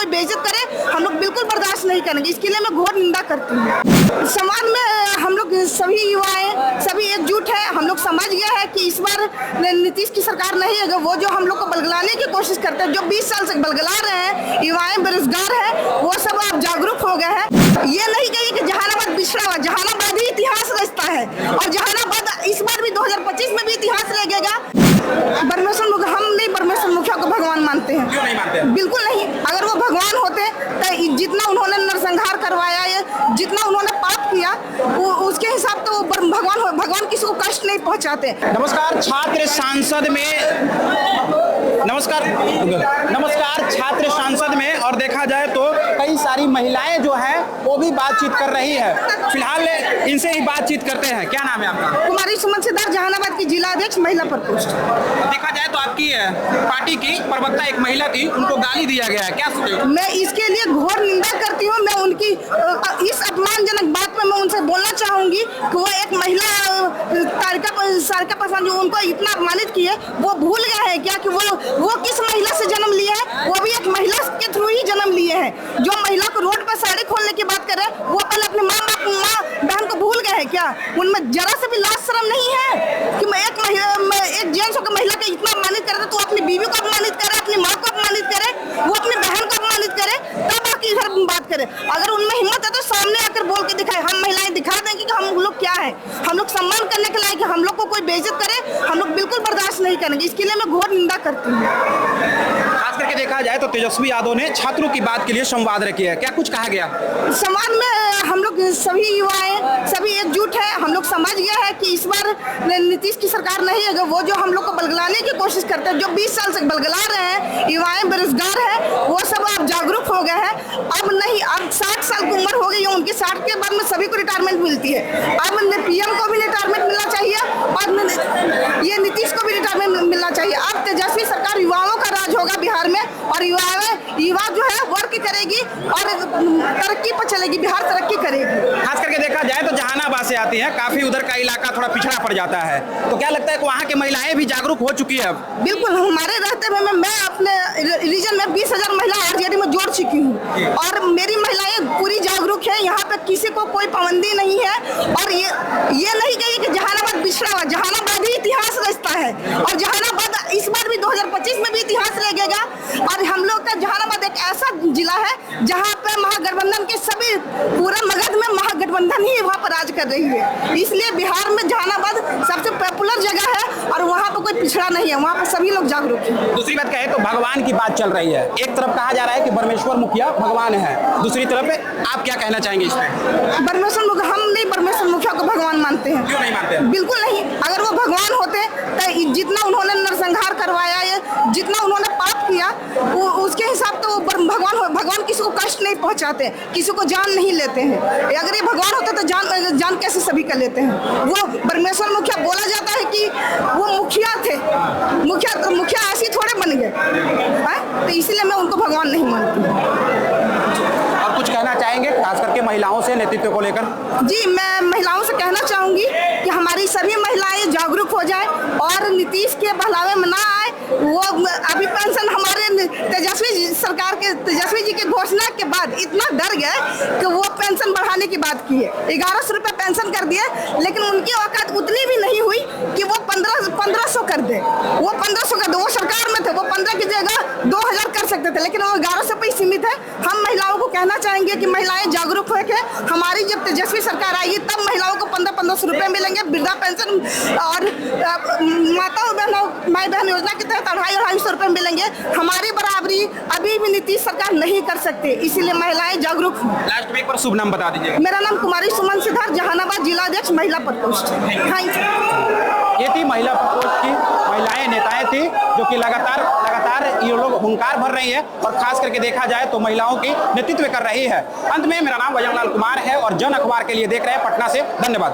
कोई बेइज्जत करे हम लोग बिल्कुल बर्दाश्त नहीं करेंगे। इसके लिए मैं घोर निंदा करती हूँ। समाज में हम लोग सभी युवाएं सभी एकजुट है। हम लोग समझ गया है कि इस बार नीतीश की सरकार नहीं है, वो जो हम लोग को बलगलाने की कोशिश करते हैं, जो 20 साल से बलगला रहे हैं, युवाएं बेरोजगार है, वो सब अब जागरूक हो गए हैं। ये नहीं कहिए कि जहानाबाद पिछड़ा हुआ, जहानाबाद ही इतिहास रचता है और जहानाबाद इस बार भी 2025 में भी इतिहास रहेगा। हम नहीं परमेश्वर मुखिया को भगवान मानते हैं। क्यों नहीं मानते हैं? बिल्कुल नहीं। अगर वो भगवान होते तो जितना उन्होंने नरसंहार करवाया है, जितना उन्होंने पाप किया, उसके हिसाब तो भगवान किसी को कष्ट नहीं पहुंचाते। नमस्कार छात्र सांसद में और देखा जाए तो कई सारी महिलाएं जो हैं वो भी बातचीत कर रही है। फिलहाल इनसे ही बातचीत करते हैं। क्या नाम है आपका? कुमारी सुमन सिद्धार्थ, जहानाबाद की जिला अध्यक्ष, महिला प्रकोष्ठ। देखा जाए तो आपकी पार्टी की प्रवक्ता एक महिला थी, उनको गाली दिया गया है, क्या सोचते हो? मैं इसके लिए घोर निंदा करती हूँ। मैं उनकी इस अपमानजनक बात पर मैं उनसे बोलना चाहूंगी कि वो एक महिला सारिका प्रसाद जो उनको इतना अपमानित की है, वो भूल गए हैं क्या कि वो किस महिला से जन्म लिया है? वो भी एक महिला के थ्रू ही जन्म लिए हैं। जो महिला को रोड पर साड़ी खोलने की बात कर रहे हैं, वो पहले अपने माँ बहन को भूल गए हैं क्या? उनमें जरा से भी लाज शर्म नहीं है कि मैं एक जेंट्स होकर महिला का इतना अपमानित करे, तो अपनी बीवी को अपमानित करे, अपनी माँ को अपमानित करे, वो अपनी बहन को अपमानित करे, तब आके इधर बात करे। अगर उनमें हिम्मत है तो सामने आकर बोल के दिखाए। हम महिलाएं दिखा देंगे कि हम लोग क्या है। हम लोग सम्मान करने के लायक, हम लोग को कोई बेइज्जत करे हम लोग बिल्कुल बर्दाश्त नहीं करेंगे। इसके लिए मैं घोर निंदा करती हूँ। खास करके देखा जाए तो तेजस्वी यादव ने छात्रों की बात के लिए संवाद रखी है, क्या कुछ कहा गया? समाज में हम लोग सभी युवाएं सभी एकजुट है। हम लोग समझ गया है कि इस बार नीतीश की सरकार नहीं है, वो जो हम लोग को बलगलाने की कोशिश करते हैं, जो 20 साल से बलगला रहे हैं, युवाएं बेरोजगार है, वो सब अब जागरूक हो गए हैं। अब नहीं, अब 60 साल की उम्र हो गई है उनकी, 60 के बाद में सभी को रिटायरमेंट मिलती है। अब पीएम को भी रिटायरमेंट मिलना चाहिए और ये नीतीश को भी रिटायरमेंट मिलना चाहिए। अब तेजस्वी सरकार युवाओं का राज होगा बिहार में और युवा जो है वर्क करेगी और तरक्की पर चलेगी, बिहार तरक्की करेगी। खास करके देखा जाए तो जहानाबाद से आती हैं, काफी उधर का इलाका थोड़ा पिछड़ा पड़ जाता है, तो क्या लगता है कि वहाँ की महिलाएं भी जागरूक हो चुकी है अब? बिल्कुल, हमारे रहते हुए मैं अपने रीजन में 20,000 महिला आरजेडी में जोड़ चुकी हूँ और मेरी महिलाएं पूरी जागरूक है। यहाँ पे किसी को कोई पाबंदी नहीं है और ये नहीं कहिए कि जहानाबाद पिछड़ा हुआ, जहानाबाद ही इतिहास रचता है और जहानाबाद इस बार भी 2025 में भी इतिहास रहेगा। और हम लोग का जहानाबाद एक ऐसा जिला है जहाँ पे महागठबंधन के सभी पूरा मगध में महागठबंधन ही वहाँ पर राज कर रही है। इसलिए बिहार में जहानाबाद सबसे पॉपुलर जगह है और वहाँ पर कोई पिछड़ा नहीं है, वहाँ पर सभी लोग जागरूक हैं। दूसरी बात कहे तो भगवान की बात चल रही है। एक तरफ कहा जा रहा है कि परमेश्वर मुखिया भगवान है, दूसरी तरफ आप क्या कहना चाहेंगे इस पे? हम नहीं परमेश्वर मुखिया को भगवान मानते हैं। क्यों नहीं मानते हैं? बिल्कुल नहीं। अगर वो भगवान होते तो जितना उन्होंने नरसंहार करवाया है, जितना उन्होंने पाप किया, उसके हिसाब तो भगवान किसी को कष्ट नहीं पहुंचाते, किसी को जान नहीं लेते हैं। अगर ये भगवान होते तो जान कैसे सभी का लेते हैं। वो परमेश्वर मुखिया बोला जाता है कि वो मुखिया थे, मुखिया ऐसे थोड़े बन गए, तो इसलिए मैं उनको भगवान नहीं मानती। और कुछ कहना चाहेंगे खास करके महिलाओं से नेतृत्व को लेकर? जी, मैं महिलाओं से कहना चाहूंगी कि हमारी सभी महिलाएं जागरूक हो जाए और नीतीश के बहलावे में ना आए। वो अभी पेंशन हमारे तेजस्वी जी की घोषणा के बाद इतना डर गए कि वो पेंशन बढ़ाने की बात की है। 1100 रुपये पेंशन कर दिए, लेकिन उनकी औकात उतनी भी नहीं हुई कि वो 1500 कर दे। वो 1500 कर दे, वो सरकार में थे, वो 15 की जगह 2000 कर सकते थे, लेकिन वो 1100 पे ही सीमित है। हम महिलाओं को कहना चाहेंगे कि महिलाएं जागरूक होकर, हमारी जब तेजस्वी सरकार आएगी तब महिलाओं को 1500 रुपये मिलेंगे, वृद्धा पेंशन और माताओं बहनों माई बहन योजना के तहत 250 रुपये मिलेंगे। हमारी बराबरी अभी भी नीतीश सरकार नहीं कर सकते, इसीलिए महिलाएं जागरूक हों। लास्ट में एक बार शुभ नाम बता दीजिए। मेरा नाम कुमारी सुमन सिद्धार्थ, जहानाबाद जिला अध्यक्ष, महिला प्रकोष्ठ। ये थी महिला प्रकोष्ठ की महिलाएं नेताएं थी जो कि लगातार ये लोग हुंकार भर रही है और खास करके देखा जाए तो महिलाओं की नेतृत्व कर रही है। अंत में मेरा नाम बजरंग लाल कुमार है और जन अखबार के लिए देख रहे हैं पटना से। धन्यवाद।